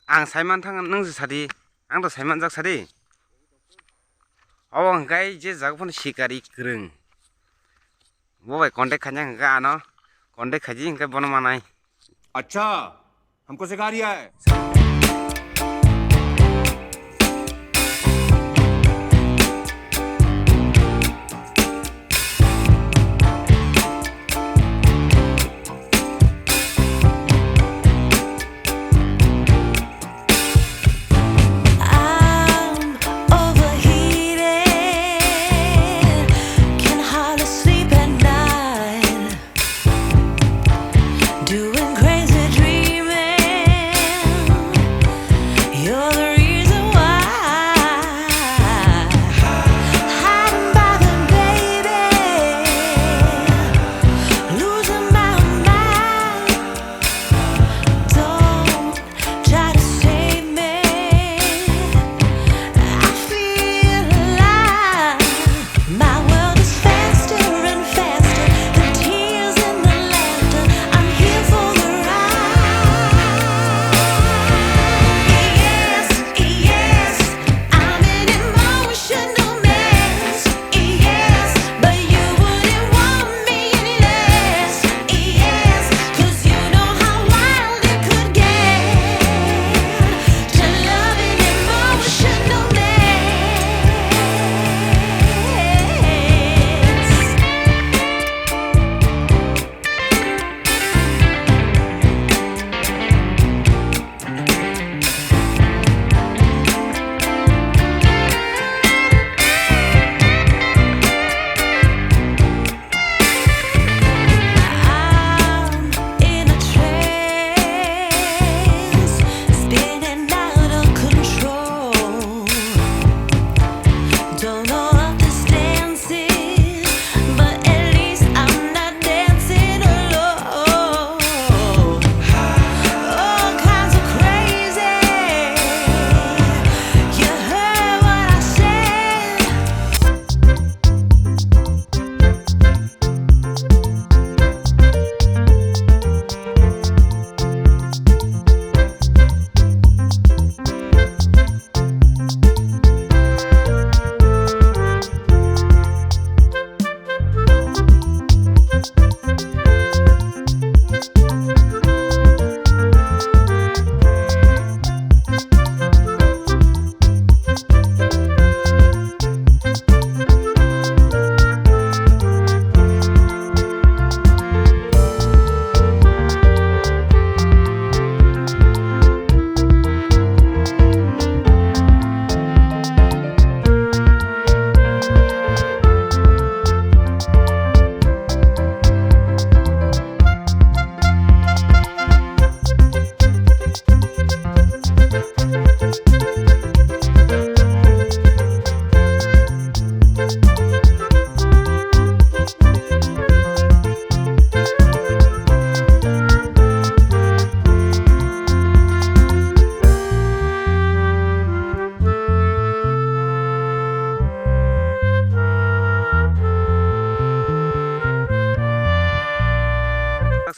आं साइमान थांगोन नोंसो सादि आंथ' साइमान जाक सादि हंखाय जे जागफोन शिकारी गोरों वो कॉन्टेक्ट खाजा हंका आनो कॉन्टेक्ट खाजी हंका बनो मानाय अच्छा हमको सिखा रिया है।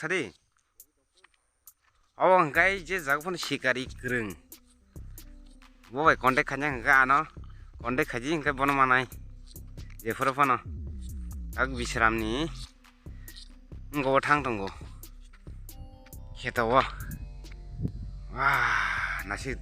सादि हंखाय जे जागफोन शिकारी गोरों वो कॉन्टेक्ट खाजा हंका आनो कॉन्टेक्ट खाजी हंका बनो मानाय जेफोर फनो आग बिश्रामनि गो थांग दंगो खेताव वाह नासि